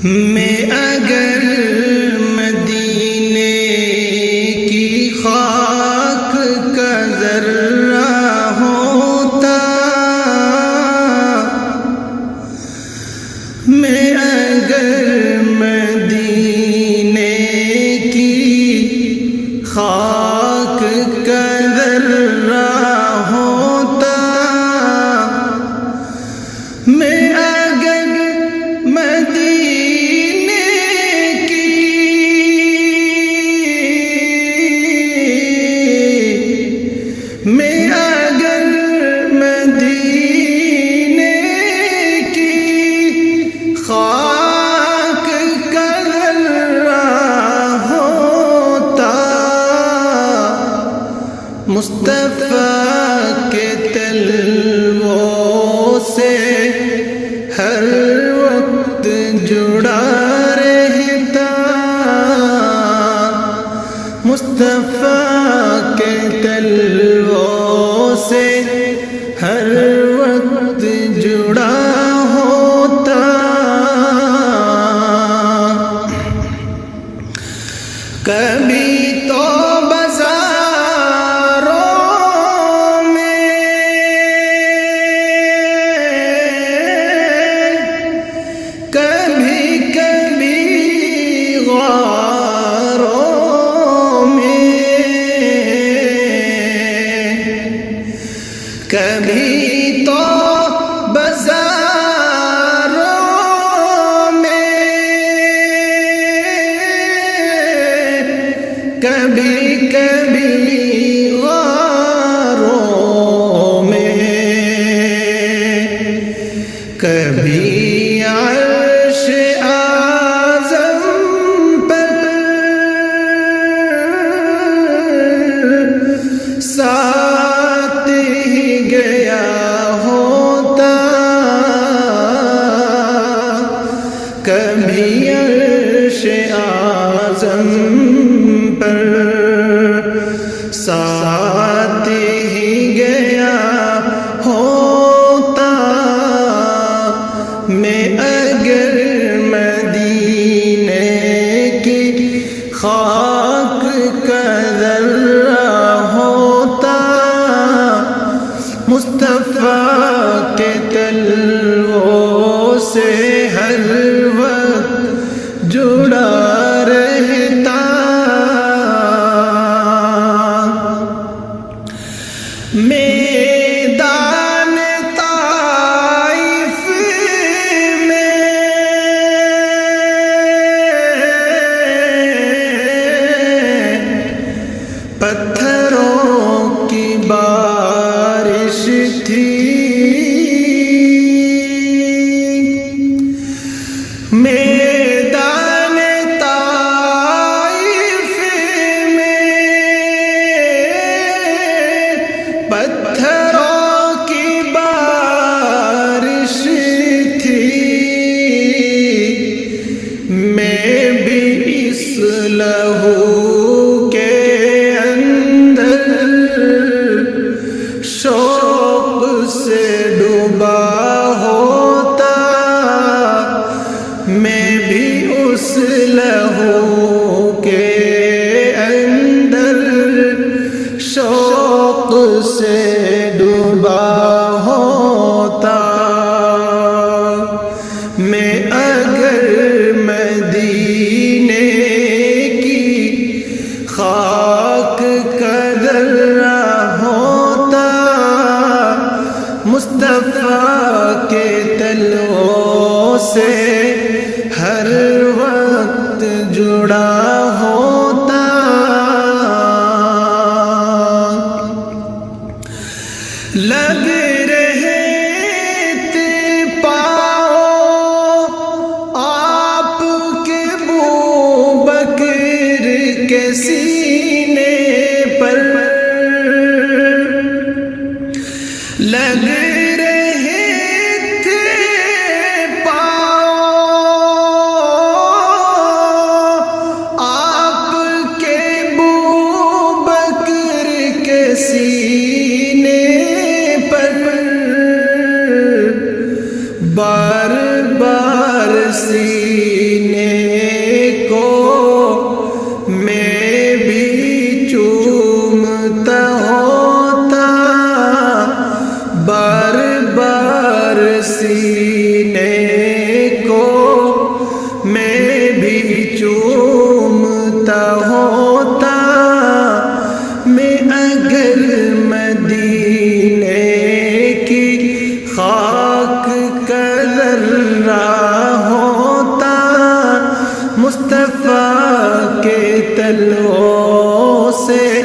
میں اگر مدینے کی خاک کا ذرہ ہوتا، میں اگر مدینے کی خاک کا ذرہ ہوتا، میں اگر مدینے کی میں اگر مدینے کی خاک کا ذرہ ہوتا، مصطفیٰ کے تلووں سے ہر وقت جڑا رہتا، مصطفیٰ کے تلووں سے ہر وقت جڑا ہوتا، کبھی تو کبھی تو بازاروں میں، کبھی کبھی غاروں میں، کبھی عرش اعظم پر ساتھ ہی گیا ہوتا، کبھی عرش اعظم پر ساتھ ہی گیا ہوتا، میں اگر مدینے کی خاک کا ذرہ ہوتا، مصطفیٰ کے تلووں سے ہر وقت جڑا رہتا، میدان طائف میں پتھروں کی بارش تھی، میدان طائف میں پتھروں کی بارش تھی، میں بھی اس لہو کے اندر شوق سے ڈوبا ہوتا، میں بھی اس لہو کے اندر شوق سے ڈوبا ہوتا، میں اگر مدینے کی خاک کا ذرہ ہوتا، مصطفیٰ کے تلووں سے ہر وقت جڑا ہوتا، لگ رہے تھے پاؤں آپ کے ابو بکر کے سینے پر، لگ رہے تھے پاؤں کو میں بھی چومتا ہوتا، بار بار سینے کو میں بھی چومتا ہوتا، میں اگر مدینے کی خاک کا ذرہ ہوتا، مصطفیٰ کے تلووں سے